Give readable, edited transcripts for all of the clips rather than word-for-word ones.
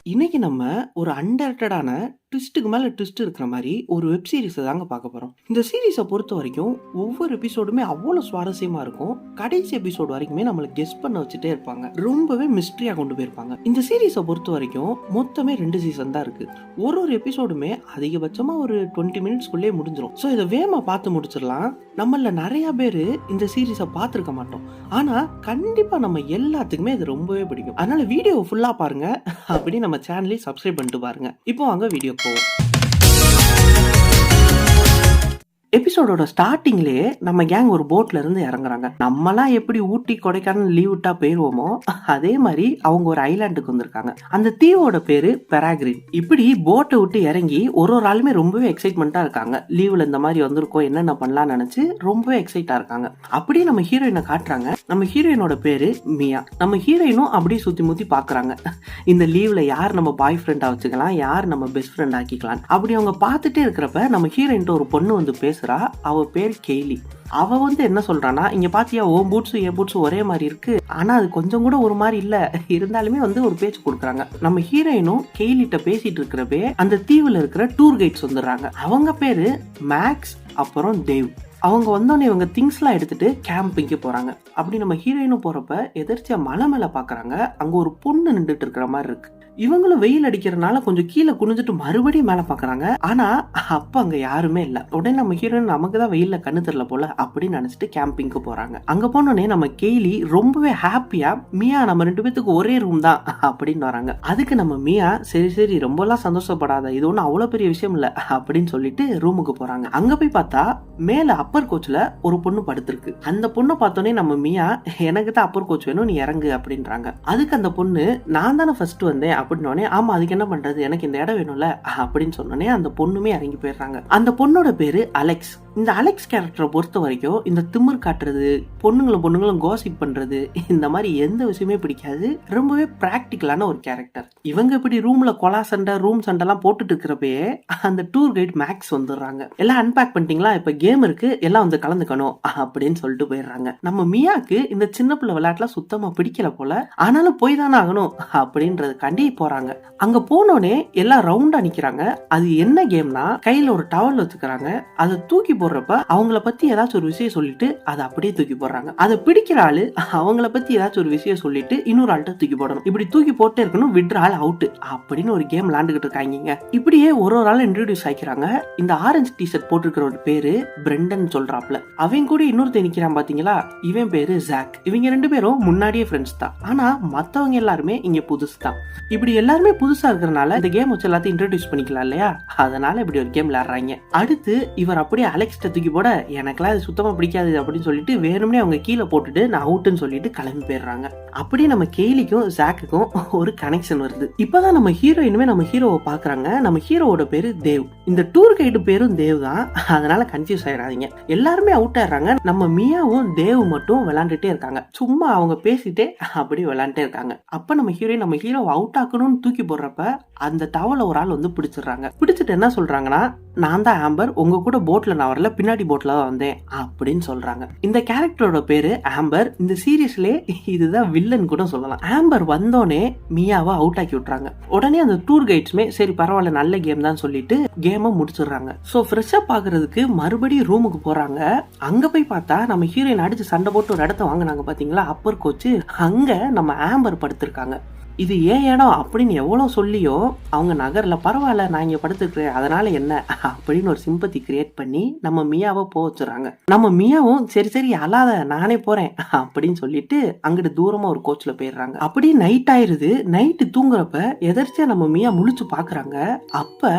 இன்னைக்கு நம்ம ஒரு அன்டைரக்டடான ட்விஸ்ட்டுக்கு மேல ட்விஸ்ட் இருக்கிற மாதிரி ஒரு வெப் சீரிஸை தாங்க பார்க்க போறோம். இந்த சீரிஸை பொறுத்த வரைக்கும் ஒவ்வொரு எபிசோடுமே அவ்வளவு சுவாரஸ்யமா இருக்கும். கடைசி எபிசோடு வரைக்குமே நம்மளை கெஸ் பண்ண வச்சுட்டே இருப்பாங்க. ரொம்பவே மிஸ்ட்ரியா கொண்டு போயிருப்பாங்க. இந்த சீரிஸை பொறுத்த வரைக்கும் மொத்தமே 2 சீசன் தான் இருக்கு. ஒரு எபிசோடுமே அதிகபட்சமா ஒரு 20 மினிட்ஸ்க்குள்ளே முடிஞ்சிடும். ஸோ இதை வேகமா பார்த்து முடிச்சிடலாம். நம்மள நிறைய பேரு இந்த சீரிஸை பார்த்துருக்க மாட்டோம். ஆனா கண்டிப்பா நம்ம எல்லாத்துக்குமே இது ரொம்பவே பிடிக்கும். அதனால வீடியோ ஃபுல்லா பாருங்க. அப்படி நம்ம சேனலை சப்ஸ்கிரைப் பண்ணிட்டு பாருங்க. இப்போ வாங்க வீடியோ போவோம். எபிசோடோட ஸ்டார்டிங்லேயே நம்ம கேங் ஒரு போட்ல இருந்து இறங்குறாங்க. நம்மலாம் எப்படி ஊட்டி கொடைக்கானல் லீவ் விட்டா போயிருவோமோ அதே மாதிரி அவங்க ஒரு ஐலாண்டுக்கு வந்திருக்காங்க. அந்த தீவோட பேரு பெராகிரின். இப்படி போட்டை விட்டு இறங்கி ஒரு ஆளுமே ரொம்பவே எக்ஸைட்மெண்டா இருக்காங்க. லீவ்ல இந்த மாதிரி வந்திருக்கோம், என்னென்ன பண்ணலாம்னு நினைச்சு ரொம்பவே எக்ஸைட்டா இருக்காங்க. அப்படியே நம்ம ஹீரோயினை காட்டுறாங்க. நம்ம ஹீரோயினோட பேரு மியா. நம்ம ஹீரோயினும் அப்படியே சுத்தி முத்தி பாக்குறாங்க. இந்த லீவ்ல யார் நம்ம பாய் ஃப்ரெண்டா வச்சுக்கலாம், யார் நம்ம பெஸ்ட் ஃப்ரெண்ட் ஆக்கிக்கலாம். அப்படி அவங்க பார்த்துட்டே இருக்கிறப்ப நம்ம ஹீரோயின்ட்ட ஒரு பொண்ணு வந்து பேசுறா. அவ பேர் கெய்லி. அவ வந்து என்ன சொல்றானா, இங்க பாத்தியா உன் பூட்ஸும் என் பூட்ஸும் ஒரே மாதிரி இருக்கு, ஆனா அது கொஞ்சம் கூட ஒரு மாதிரி இல்ல. இருந்தாலுமே வந்து ஒரு பேச்சு கொடுக்குறாங்க. நம்ம ஹீரோயினும் கெய்லிட்ட பேசிட்டு இருக்கிறப்பே அந்த தீவுல இருக்கிற டூர் கைட்ஸ் வந்துடுறாங்க. அவங்க பேரு மேக்ஸ் அப்புறம் தேவ். அவங்க வந்தோடனே இவங்க திங்ஸ் எல்லாம் எடுத்துட்டு கேம்பிங்க்கு போறாங்க. அப்படி நம்ம ஹீரோயினும் போறப்ப எதிர்ச்சியா மலை மேல பாக்குறாங்க. அங்க ஒரு பொண்ணு நின்றுட்டு இருக்கிற மாதிரி இருக்கு. இவங்களும் வெயில் அடிக்கிறதுனால கொஞ்சம் கீழே குனிஞ்சிட்டு மறுபடியும் மேல பாக்குறாங்க. ஆனா அப்ப அங்க யாருமே இல்ல. உடனே நம்ம ஹீரோயின் நமக்குதான் வெயில்ல கண்ணு தெரியல போல அப்படின்னு நினைச்சிட்டு கேம்பிங்க்கு போறாங்க. அங்க போனோடனே நம்ம கெய்லி ரொம்பவே ஹாப்பியா, மியா நம்ம 2 பேத்துக்கு ஒரே ரூம் தான் அப்படின்னு வராங்க. அதுக்கு நம்ம மியா சரி சரி ரொம்ப எல்லாம் சந்தோஷப்படாத, இது ஒன்னும் அவ்வளவு பெரிய விஷயம் இல்ல அப்படின்னு சொல்லிட்டு ரூமுக்கு போறாங்க. அங்க போய் பார்த்தா மேல அப்பர் கோச்ல ஒரு பொண்ணு படுத்திருக்கு. அந்த பொண்ணை பார்த்தோன்னே நம்ம மியா எனக்கு தான் அப்பர் கோச் வேணும், நீ இறங்கு அப்படின்றாங்க. அதுக்கு அந்த பொண்ணு நான் தானே ஃபர்ஸ்ட் வந்தேன் அப்படின்னோடனே ஆமா அதுக்கு என்ன பண்றது, எனக்கு இந்த இடம் வேணும்ல அப்படின்னு சொன்னோடனே அந்த பொண்ணுமே இறங்கி போயிடுறாங்க. அந்த பொண்ணோட பேரு அலெக்ஸ். இந்த அலெக்ஸ் கேரக்டரை பொறுத்த வரைக்கும் இந்த திமிர் காட்டுறது, பொண்ணுங்களும் காசிப் பண்றது, இந்த மாதிரி எந்த விஷயமே பிடிக்காது. ரொம்பவே பிராக்டிக்கலான ஒரு கேரக்டர். இவங்க இப்படி ரூம்ல கொலா சண்டை ரூம் சண்டை எல்லாம் போட்டுட்டு இருக்கிறப்பே அந்த டூர் கைட் மேக்ஸ் வந்துடுறாங்க. எல்லாம் அன்பேக் பண்ணிட்டீங்களா, இப்ப கேம் இருக்கு, எல்லாம் வந்து கலந்துக்கணும் அப்படின்னு சொல்லிட்டு போயிடுறாங்க. நம்ம மியாக்கு இந்த சின்ன பிள்ளை விளையாட்டுல சுத்தமா பிடிக்கல போல. ஆனாலும் போய் தானே ஆகணும் அப்படின்றதுக்காண்டி போறாங்க. அங்க போனோடனே எல்லாம் ரவுண்டா நிக்கிறாங்க. அது என்ன கேம்னா, கையில ஒரு டவல் வச்சுக்கிறாங்க. அதை தூக்கி போடுறப்ப அவங்கள பத்தி ஏதாச்சும் ஒரு விஷயம் சொல்லிட்டு அதை அப்படியே தூக்கி போடுறாங்க. அதை பிடிக்கிற ஆளு அவங்கள பத்தி ஏதாச்சும் ஒரு விஷயம் சொல்லிட்டு இன்னொரு ஆள்கிட்ட தூக்கி போடணும். இப்படி தூக்கி போட்டே இருக்கணும், விடுற ஆள் அவுட் அப்படின்னு ஒரு கேம் விளையாண்டுகிட்டு இருக்காங்க. இப்படியே ஒரு ஆள் இன்ட்ரோடியூஸ் ஆகிக்கிறாங்க. இந்த ஆரஞ்சு டிஷர்ட் போட்டிருக்கிற ஒரு பேரு பிரெண்டன் சொல்றாப்ல. அவன் கூட இன்னொருத்த நிக்கிறான் பாத்தீங்களா, இவன் பேரு ஜாக். இவங்க 2 பேரும் முன்னாடியே ஃப்ரெண்ட்ஸ் தான். ஆனா மத்தவங்க எல்லாருமே இங்க புதுசு தான். இப்படி எல்லாருமே புதுசா இருக்கிறனால இந்த கேம் வச்சு எல்லாத்தையும் இன்ட்ரோடியூஸ் பண்ணிக்கலாம் இல்லையா, அதனால இப்படி ஒரு கேம் விளையாடுறாங்க. அடுத்து இவர் அப்படியே அலெக்ஸ் தூக்கி போட எனக்கெல்லாம் இது சுத்தமா பிடிக்காது அப்படின்னு சொல்லிட்டு வேணும்னே அவங்க கீழே போட்டுட்டு நான் அவுட்னு சொல்லிட்டு கிளம்பி போயிடுறாங்க. அப்படியே நம்ம கெய்லிக்கும் ஜாக்குக்கும் ஒரு கனெக்ஷன் வருது. இப்பதான் நம்ம ஹீரோயினுமே நம்ம ஹீரோவை பாக்குறாங்க. நம்ம ஹீரோவோட பேரு தேவ். இந்த டூர் கைடு பேரும் தேவ் தான். அதனால கன்ஃபியூஸ் ஆயிடாதீங்க. எல்லாருமே அவுட் ஆயிடுறாங்க. நம்ம மியாவும் தேவ் மட்டும் விளையாண்டுட்டே இருக்காங்க. சும்மா அவங்க பேசிட்டே அப்படி விளையாண்டுட்டே இருக்காங்க. அப்ப நம்ம ஹீரோயின் நம்ம ஹீரோவை அவுட் ஆக்கணும்னு தூக்கி போடுறப்ப அந்த டவலை ஒரு ஆள் வந்து பிடிச்சிடுறாங்க. பிடிச்சிட்டு என்ன சொல்றாங்கன்னா, நான் தான் ஆம்பர், உங்க கூட போட்ல நான் வரல, பின்னாடி போட்ல தான் வந்தேன் அப்படின்னு சொல்றாங்க. இந்த கேரக்டரோட பேரு ஆம்பர். இந்த சீரியஸ்லயே இதுதான் வில்லன் கூட சொல்லலாம். ஆம்பர் வந்தோடனே மியாவை அவுட் ஆக்கி விட்டுறாங்க. உடனே அந்த டூர் கைட்ஸ்மே சரி பரவாயில்ல நல்ல கேம் தான் சொல்லிட்டு கேமை முடிச்சிடுறாங்க. சோ ஃப்ரெஷ் அப் ஆகுறதுக்கு மறுபடியும் ரூமுக்கு போறாங்க. அங்க போய் பார்த்தா நம்ம ஹீரோயின் அடிச்சு சண்டை போட்டு ஒரு இடத்த வாங்கினாங்க பாத்தீங்களா அப்பர் கோச், அங்க நம்ம ஆம்பர் படுத்திருக்காங்க. இது ஏன் இடம் அப்படின்னு எவ்வளவு சொல்லியோ அவங்க நகர்ல பரவாயில்ல நான் இங்க படுத்துக்கிறேன் அதனால என்ன அப்படின்னு ஒரு சிம்பத்தி கிரியேட் பண்ணி நம்ம மியாவை போக வச்சுறாங்க. நம்ம மியாவும் சரி சரி அழாத நானே போறேன் அப்படின்னு சொல்லிட்டு அங்கிட்டு தூரமா ஒரு கோச்ல போயிடுறாங்க. அப்படியே நைட் ஆயிருது. நைட்டு தூங்குறப்ப எதர்ச்சியா நம்ம மியா முழிச்சு பாக்குறாங்க. அப்ப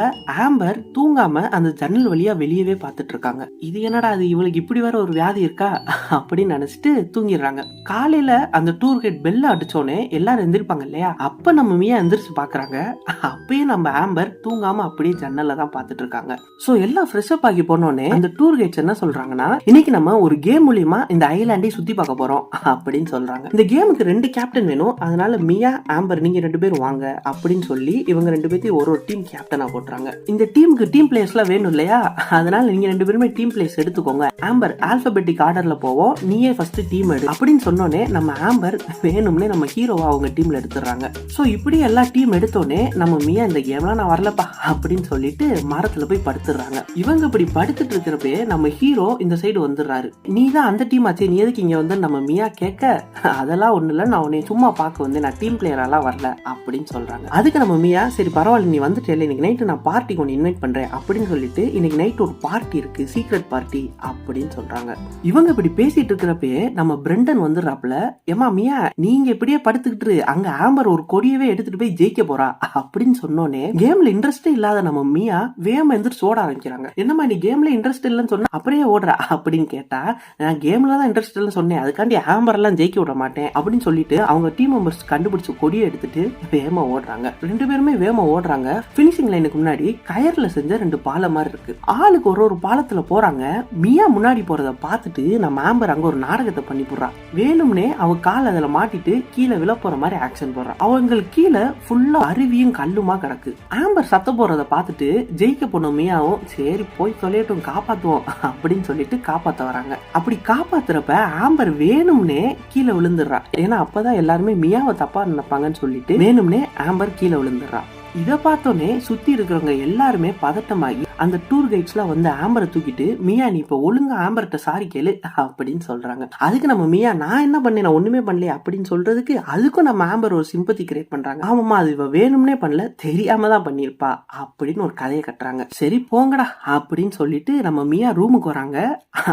ஆம்பர் தூங்காம அந்த ஜன்னல் வழியா வெளியவே பாத்துட்டு இருக்காங்க. இது என்னடா அது, இவளுக்கு இப்படி வர ஒரு வியாதி இருக்கா அப்படின்னு நினைச்சிட்டு தூங்கிடுறாங்க. காலையில அந்த டூர் கைட் பெல்ல அடிச்சோடனே எல்லாரும் எந்திரிப்பாங்க இல்லையா, அப்ப நம்ம மியா எந்திரிச்சு பாக்குறாங்க. அப்பயே நம்ம ஆம்பர் தூங்காம அப்படியே ஜன்னல்ல தான் பாத்துட்டு இருக்காங்க. சோ எல்லாம் ஃப்ரெஷ் அப் ஆகி போனோடனே அந்த டூர் கைட்ஸ் என்ன சொல்றாங்கன்னா, இன்னைக்கு நம்ம ஒரு கேம் மூலியமா இந்த ஐலாண்டை சுத்தி பார்க்க போறோம் அப்படின்னு சொல்றாங்க. இந்த கேமுக்கு 2 கேப்டன் வேணும், அதனால மியா ஆம்பர் நீங்க 2 பேரும் வாங்க அப்படின்னு சொல்லி இவங்க 2 பேத்தையும் ஒரு டீம் கேப்டனா போட்டுறாங்க. இந்த டீமுக்கு டீம் பிளேயர்ஸ் எல்லாம் வேணும் இல்லையா, அதனால நீங்க 2 பேருமே டீம் பிளேயர்ஸ் எடுத்துக்கோங்க. ஆம்பர் ஆல்பபெட்டிக் ஆர்டர்ல போவோம், நீயே ஃபர்ஸ்ட் டீம் எடு அப்படின்னு சொன்னோடனே நம்ம ஆம்பர் வேணும்னே நம்ம ஹீரோவா அவங்க டீம்ல எடுத்துறாங்க. எடுத்துடுறாங்க. சோ இப்படி எல்லா டீம் எடுத்தோடனே நம்ம மியா இந்த கேம்லாம் நான் வரலப்பா அப்படின்னு சொல்லிட்டு மரத்துல போய் படுத்துடுறாங்க. இவங்க இப்படி படுத்துட்டு இருக்கிறப்பே நம்ம ஹீரோ இந்த சைடு வந்துடுறாரு. நீ தான் அந்த டீம் ஆச்சு, நீ எதுக்கு இங்க வந்து நம்ம மியா கேட்க, அதெல்லாம் ஒண்ணு இல்ல, நான் உன்னை சும்மா பார்க்க வந்து நான் டீம் பிளேயரெல்லாம் வரல அப்படின்னு சொல்றாங்க. அதுக்கு நம்ம மியா சரி பரவாயில்ல நீ வந்துட்டு இன்னைக்கு நைட்டு நான் பார்ட்டிக்கு ஒன்று இன்வைட் பண்றேன் அப்படின்னு சொல்லிட்டு இன்னைக்கு நைட் ஒரு பார்ட்டி இருக்கு, சீக்ரெட் பார்ட்டி அப்படின்னு சொல்றாங்க. இவங்க இப்படி பேசிட்டு இருக்கிறப்பே நம்ம பிரெண்டன் வந்துடுறாப்ல. ஏமா மியா நீங்க இப்படியே படுத்துக்கிட்டு அங்க ஆம்பர் ஒரு கொடியவே எடுத்துட்டு போய் ஜெயிக்க போறா அப்படின்னு சொன்னோன்னே கேம்ல இன்ட்ரெஸ்டே இல்லாத நம்ம மியா வேம எந்திரிச்சு ஓட ஆரம்பிக்கிறாங்க. என்னமா நீ கேம்ல இன்ட்ரெஸ்ட் இல்லைன்னு சொன்னா அப்படியே ஓடுறா அப்படின்னு கேட்டா, நான் கேம்ல தான் இன்ட்ரெஸ்ட் இல்லைன்னு சொன்னேன், அதுக்காண்டி ஆம்பர் எல்லாம் ஜெயிக்க விட மாட்டேன் அப்படின்னு சொல்லிட்டு அவங்க டீம் மெம்பர்ஸ் கண்டுபிடிச்ச கொடியை எடுத்துட்டு வேமா ஓடுறாங்க. ரெண்டு பேருமே வேமா ஓடுறாங்க. பினிஷிங் லைனுக்கு முன்னாடி கயர்ல செஞ்ச 2 பாலம் மாதிரி இருக்கு. ஆளுக்கு ஒரு பாலத்துல போறாங்க. மியா முன்னாடி போறத பார்த்துட்டு நம்ம ஆம்பர் அங்க ஒரு நாடகத்தை பண்ணி போடுறா. வேணும்னே அவ கால் அதுல மாட்டிட்டு கீழே விழ போற மாதிரி ஆக்ஷன் போடுறா. அவங்களுக்கு கீழே ஃபுல்லா அருவியும் கல்லுமா கிடக்கு. ஆம்பர் சத்த போறத பார்த்துட்டு ஜெயிக்க போன மியாவும் சரி போய் தொலையட்டும் காப்பாத்துவோம் அப்படின்னு சொல்லிட்டு காப்பாத்த வராங்க. அப்படி காப்பாத்துறப்ப ஆம்பர் வேணும்னே கீழே விழுந்துடுறா. ஏன்னா அப்பதான் எல்லாருமே மியாவை தப்பா நினைப்பாங்கன்னு சொல்லிட்டு வேணும்னே ஆம்பர் கீழே விழுந்துடுறா. இதை பார்த்தோன்னே சுத்தி இருக்கிறவங்க எல்லாருமே பதட்டமாகி அந்த டூர் கைட்ஸ்லாம் வந்து ஆம்பரை தூக்கிட்டு மியா நீ இப்ப ஒழுங்கா ஆம்பர்ட்ட சாரி கேளு அப்படின்னு சொல்றாங்க. அதுக்கு நம்ம மியா நான் என்ன பண்ணேன், நான் ஒண்ணுமே பண்ணல அப்படின்னு சொல்றதுக்கு அதுக்கும் நம்ம ஆம்பர் ஒரு சிம்பத்தி கிரியேட் பண்றாங்க. ஆமாமா அது இவ வேணும்னே பண்ணல, தெரியாம தான் பண்ணிருப்பா அப்படின்னு ஒரு கதையை கட்டுறாங்க. சரி போங்கடா அப்படின்னு சொல்லிட்டு நம்ம மியா ரூமுக்கு வராங்க.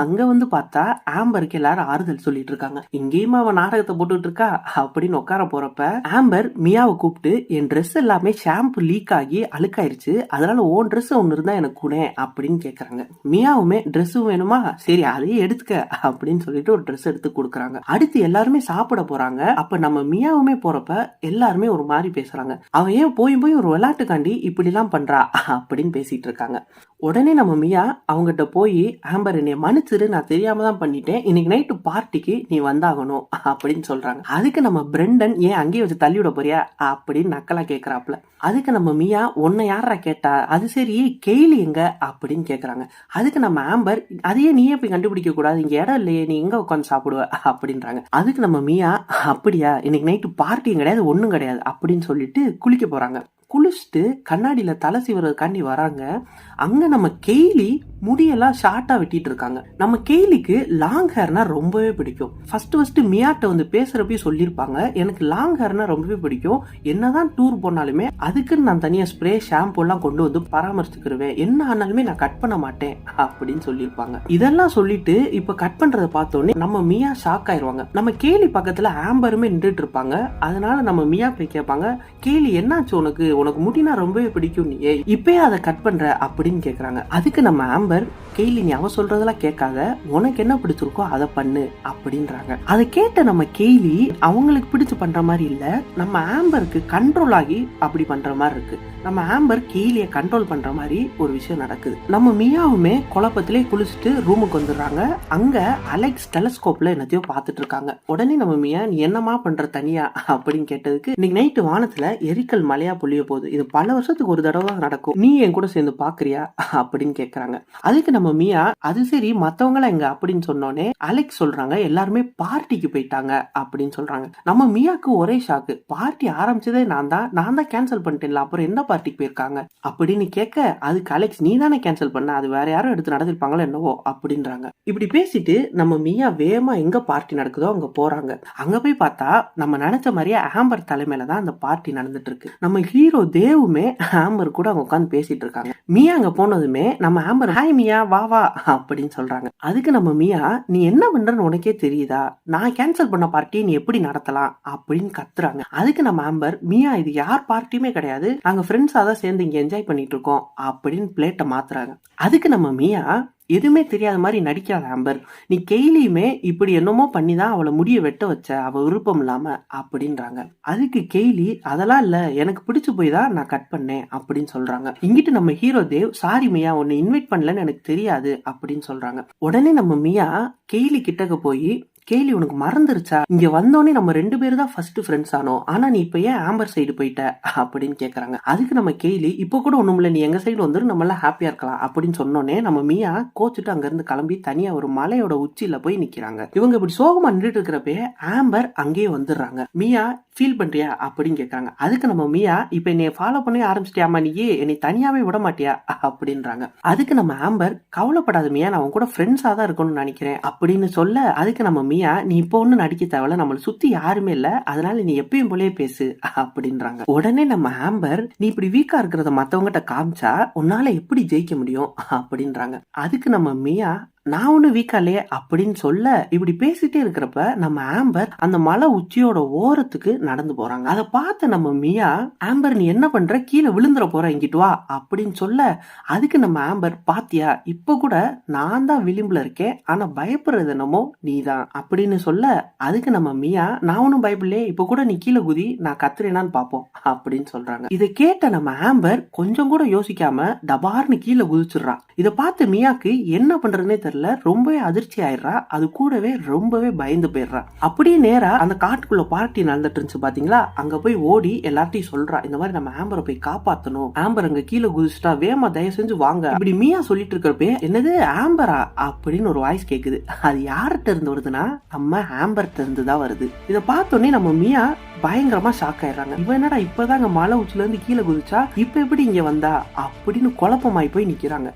அங்க வந்து பார்த்தா ஆம்பருக்கு எல்லாரும் ஆறுதல் சொல்லிட்டு இருக்காங்க. இங்கேயுமா அவன் நாடகத்தை போட்டுட்டு இருக்கா அப்படின்னு உட்கார போறப்ப ஆம்பர் மியாவை கூப்பிட்டு என் ட்ரெஸ் எல்லாமே ஷாம்பு லீக் ஆகி அழுக்காயிருச்சு, அதனால ஓன் ட்ரெஸ் ஒன்னு இருந்தா எனக்கு கூட அப்படின்னு கேக்குறாங்க. மியாவுமே ட்ரெஸ் வேணுமா, சரி அதையே எடுத்துக்க அப்படின்னு சொல்லிட்டு ஒரு ட்ரெஸ் எடுத்து கொடுக்குறாங்க. அடுத்து எல்லாருமே சாப்பிட போறாங்க. அப்ப நம்ம மியாவுமே போறப்ப எல்லாருமே ஒரு மாதிரி பேசுறாங்க. அவன் ஏன் போய் ஒரு விளையாட்டுக்காண்டி இப்படி எல்லாம் பண்றா அப்படின்னு பேசிட்டு இருக்காங்க. உடனே நம்ம மியா அவங்ககிட்ட போய் ஆம்பர் என்னை மன்னிச்சிரு, நான் தெரியாம தான் பண்ணிட்டேன், இன்னைக்கு நைட்டு பார்ட்டிக்கு நீ வந்தாகணும் அப்படின்னு சொல்றாங்க. அதுக்கு நம்ம பிரெண்டன் ஏன் அங்கேயே வச்சு தள்ளி விட போறியா அப்படின்னு நக்கலா கேக்குறாப்ல. அதுக்கு நம்ம மியா உன்னை யாரா கேட்டா, அது சரி கெய்லி எங்க அப்படின்னு கேக்குறாங்க. அதுக்கு நம்ம ஆம்பர் அதையே நீயே போய் கண்டுபிடிக்க கூடாது, இங்க இடம் இல்லையே, நீ எங்க உட்காந்து சாப்பிடுவ அப்படின்றாங்க. அதுக்கு நம்ம மியா அப்படியா இன்னைக்கு நைட்டு பார்ட்டியும் கிடையாது ஒன்னும் கிடையாது அப்படின்னு சொல்லிட்டு குளிக்க போறாங்க. குளிச்சுட்டு கண்ணாடியில தலை சீவறதுக்காண்டி வராங்க. அங்க நம்ம கெய்லி முடியெல்லாம் ஷார்ட்டா வெட்டிட்டு இருக்காங்க. நம்ம கெய்லிக்கு லாங் ஹேர்னா ரொம்பவே பிடிக்கும். ஃபர்ஸ்ட் மியாட்ட வந்து பேசுறப்ப சொல்லிருப்பாங்க எனக்கு லாங் ஹேர்னா ரொம்பவே பிடிக்கும், என்னதான் டூர் போனாலுமே அதுக்குன்னு நான் தனியா ஸ்ப்ரே ஷாம்பு எல்லாம் கொண்டு வந்து பராமரிச்சுக்கிருவேன், என்ன ஆனாலுமே நான் கட் பண்ண மாட்டேன் அப்படின்னு சொல்லிருப்பாங்க. இதெல்லாம் சொல்லிட்டு இப்ப கட் பண்றத பார்த்தோன்னே நம்ம மியா ஷாக் ஆயிருவாங்க. நம்ம கேலி பக்கத்துல ஆம்பருமே நின்றுட்டு இருப்பாங்க. அதனால நம்ம மியா போய் கேட்பாங்க, கேலி என்னாச்சு உனக்கு, உனக்கு முடினா ரொம்பவே பிடிக்கும், நீ இப்பயே அதை கட் பண்ற அப்படின்னு கேக்குறாங்க. அதுக்கு நம்ம ஆம்பர் கேலி நீ அவ சொல்றதெல்லாம் கேட்காத, உனக்கு என்ன பிடிச்சிருக்கோ அதை பண்ணு அப்படின்றாங்க. அதை கேட்ட நம்ம கேலி அவங்களுக்கு பிடிச்சு பண்ற மாதிரி இல்ல, நம்ம ஆம்பருக்கு கண்ட்ரோல் ஆகி அப்படி பண்ற மாதிரி இருக்கு. நம்ம ஆம்பர் கேலிய கண்ட்ரோல் பண்ற மாதிரி ஒரு விஷயம் நடக்குது. நம்ம மியாவுமே குழப்பத்திலே குளிச்சுட்டு ரூமுக்கு வந்துடுறாங்க. அங்க அலெக்ஸ் டெலஸ்கோப்ல என்னத்தையோ பாத்துட்டு இருக்காங்க. உடனே நம்ம மியா நீ என்னமா பண்ற தனியா அப்படின்னு கேட்டதுக்கு இன்னைக்கு நைட்டு வானத்துல எரிக்கல் மழையா பொழிய போகுது, இது பல வருஷத்துக்கு ஒரு தடவை தான் நடக்கும், நீ என் கூட சேர்ந்து பாக்குறியா அப்படின்னு கேக்குறாங்க. அதுக்கு நம்ம மியா அது சரி மத்தவங்கள எங்க அப்படின்னு சொன்னோன்னே அலெக்ஸ் சொல்றாங்க எல்லாருமே பார்ட்டிக்கு போயிட்டாங்க அப்படின்னு சொல்றாங்க. நம்ம மியாக்கு ஒரே ஷாக்கு, பார்ட்டி ஆரம்பிச்சதே நான் தான் கேன்சல் பண்ணிட்டேன்ல, அப்புறம் என்ன பார்ட்டிக்கு போயிருக்காங்க அப்படின்னு கேட்க அதுக்கு அலெக்ஸ் நீ தானே கேன்சல் பண்ண, அது வேற யாரும் எடுத்து நடத்திருப்பாங்களோ என்னவோ அப்படின்றாங்க. இப்படி பேசிட்டு நம்ம மியா வேகமா எங்க பார்ட்டி நடக்குதோ அங்க போறாங்க. அங்க போய் பார்த்தா நம்ம நினைச்ச மாதிரியே ஆம்பர் தலைமையில தான் அந்த பார்ட்டி நடந்துட்டு இருக்கு. நம்ம ஹீரோ தேவுமே ஆம்பர் கூட அவங்க உட்காந்து பேசிட்டு இருக்காங்க. மியா அங்க போனதுமே நம்ம ஆம்பர் ஹாய் மியா வா வா அப்படின்னு சொல்றாங்க. அதுக்கு நம்ம மியா நீ என்ன பண்றன்னு உனக்கே தெரியுதா, நான் கேன்சல் பண்ண பார்ட்டி நீ எப்படி நடத்தலாம் அப்படின்னு கத்துறாங்க. அதுக்கு நம்ம ஆம்பர் மியா இது யார் பார்ட்டியுமே கிடையாது, நாங்க ஃப்ரெண்ட்ஸா தான் சேர்ந்து இங்க என்ஜாய் பண்ணிட்டு இருக்கோம் அப்படின்னு பிளேட்டை மாத்துறாங்க. அதுக்கு நம்ம மியா எதுவுமே தெரியாத மாதிரி நடிக்காத ஆம்பர், நீ கெய்லியுமே இப்படி என்னமோ பண்ணிதான் அவளை முடிய வெட்ட வச்ச, அவ விருப்பம் இல்லாம அப்படின்றாங்க. அதுக்கு கெய்லி அதெல்லாம் இல்ல எனக்கு பிடிச்சு போய் தான் நான் கட் பண்ணேன் அப்படின்னு சொல்றாங்க. இங்கிட்டு நம்ம ஹீரோ தேவ் சாரி மியா உன்னை இன்வைட் பண்ணலன்னு எனக்கு தெரியாது அப்படின்னு சொல்றாங்க. உடனே நம்ம மியா கெய்லி கிட்டக்க போய் கேலி உனக்கு மறந்துருச்சா, இங்க வந்தோடனே நம்ம 2 பேரும் தான் ஃபர்ஸ்ட் ஃப்ரெண்ட்ஸ் ஆனோம், ஆனா நீ இப்ப ஏன் ஆம்பர் சைடு போயிட்ட அப்படின்னு கேக்குறாங்க. அதுக்கு நம்ம கேலி இப்ப கூட ஒண்ணுமில்ல நீ எங்க சைடு வந்துரு நம்ம எல்லாம் ஹாப்பியா இருக்கலாம் அப்படின்னு சொன்னோன்னே நம்ம மியா கோச்சிட்டு அங்க இருந்து கிளம்பி தனியா ஒரு மலையோட உச்சியில போய் நிக்கிறாங்க. இவங்க இப்படி சோகமா நின்றுட்டு இருக்கிறப்ப ஆம்பர் அங்கேயே வந்துடுறாங்க. மியா ஃபீல் பண்றியா அப்படின்னு கேட்கறாங்க. அதுக்கு நம்ம மியா, இப்ப என்னைய ஃபாலோ பண்ணி ஆரம்பிச்சிட்டியாமா நீயே, என்னை தனியாவே விட மாட்டியா அப்படின்றாங்க. அதுக்கு நம்ம ஆம்பர், கவலைப்படாத மியா, நான் உன் கூட ஃப்ரெண்ட்ஸா தான் இருக்கணும்னு நினைக்கிறேன் அப்படின்னு சொல்ல, அதுக்கு நம்ம மியா, நீ இப்போ ஒன்னும் நடிக்க தேவையில்ல, நம்மளை சுத்தி யாருமே இல்ல, அதனால நீ எப்பயும் போலயே பேசு அப்படின்றாங்க. உடனே நம்ம ஆம்பர், நீ இப்படி வீக்கா இருக்கிறத மத்தவங்ககிட்ட காமிச்சா உன்னால எப்படி ஜெயிக்க முடியும் அப்படின்றாங்க. அதுக்கு நம்ம மியா, நான் ஒண்ணு வீக்கா இல்லையே அப்படின்னு சொல்ல, இப்படி பேசிட்டே இருக்கிறப்ப நம்ம ஆம்பர் அந்த மலை உச்சியோட ஓரத்துக்கு நடந்து போறாங்க. அதை பார்த்து நம்ம மியா, ஆம்பர் நீ என்ன பண்ற, கீழே விழுந்துற போற, இங்கிட்டு வா அப்படின்னு சொல்ல, அதுக்கு நம்ம ஆம்பர், பாத்தியா இப்ப கூட நான் தான் விளிம்புல இருக்கேன், ஆனா பயப்படுறது என்னமோ நீதான் அப்படின்னு சொல்ல, அதுக்கு நம்ம மியா, நான் ஒன்னும் பயப்படலையே, இப்ப கூட நீ கீழே குதி, நான் கத்துறேனான்னு பாப்போம் அப்படின்னு சொல்றாங்க. இதை கேட்ட நம்ம ஆம்பர் கொஞ்சம் கூட யோசிக்காம டபார்னு கீழே குதிச்சிடுறா. இதை பார்த்து மியாக்கு என்ன பண்றதுன்னே தெரியல, ரொம்பவே அதிர்ச்சி ஆயிடுறா. அது கூடவே ரொம்பவே பயந்து போயிடுறா. அப்படியே நேரா அந்த காட்டுக்குள்ள பார்ட்டி நடந்துட்டு இருந்துச்சு பாத்தீங்களா, அங்க போய் ஓடி எல்லார்ட்டையும் சொல்றா, இந்த மாதிரி நம்ம ஆம்பரை போய் காப்பாத்தணும், ஆம்பர் அங்க கீழே குதிச்சுட்டா, வேமா தயவு செஞ்சு வாங்க. இப்படி மியா சொல்லிட்டு இருக்கிறப்ப, என்னது ஆம்பரா அப்படின்னு ஒரு வாய்ஸ் கேக்குது. அது யார்கிட்ட இருந்து வருதுன்னா, நம்ம ஆம்பர்ட்ட இருந்து தான் வருது. இதை பார்த்தோன்னே நம்ம மியா பயங்கரமா ஷாக் ஆயிடுறாங்க. இவன் என்னடா இப்பதாங்க மலை உச்சில இருந்து கீழே குதிச்சா, இப்ப எப்படி இங்க வந்தா அப்படின்னு குழப்பமாய் போய் நிக்கிறாங்க.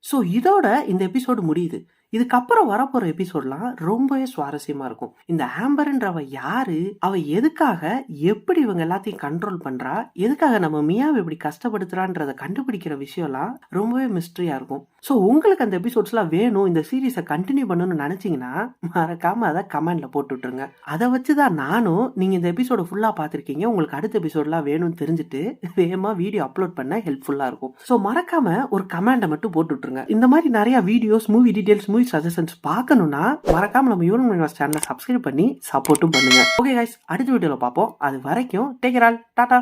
ஸோ இதோட இந்த எபிசோடு முடியுது. இதுக்கப்புறம் வரப்போற எபிசோட்லாம் ரொம்பவே சுவாரஸ்யமா இருக்கும். இந்த ஆம்பர்ன்றவ யாரு, அவ எதுக்காக, எப்படி இவங்க எல்லாத்தையும் கண்ட்ரோல் பண்றா, எதுக்காக நம்ம மியாவை இப்படி கஷ்டப்படுத்துறான்றத கண்டுபிடிக்கிற விஷயம்லாம் ரொம்பவே மிஸ்ட்ரியா இருக்கும். ஸோ உங்களுக்கு அந்த எபிசோட்ஸ்லாம் வேணும், இந்த சீரீஸை கண்டினியூ பண்ணணும்னு நினைச்சீங்கன்னா மறக்காம அதை கமெண்ட்ல போட்டு விட்டுருங்க. அதை வச்சுதான் நானும், நீங்க இந்த எபிசோடு ஃபுல்லா பார்த்துருக்கீங்க, உங்களுக்கு அடுத்த எபிசோட்லாம் வேணும்னு தெரிஞ்சுட்டு வேகமா வீடியோ அப்லோட் பண்ண ஹெல்ப்ஃபுல்லா இருக்கும். ஸோ மறக்காம ஒரு கமெண்டை மட்டும் போட்டு விட்டுருங்க. இந்த மாதிரி நிறைய videos, movie details, movie suggestions பார்க்கணும்னா மறக்காம நம்ம யூனிவர்ஸ் சேனலை சப்ஸ்கிரைப் பண்ணி சப்போர்ட்டும் பண்ணுங்க. ஓகே கைஸ், அடுத்த வீடியோல பார்ப்போம். அது வரைக்கும் டேக் கேர் ஆல், டாடா.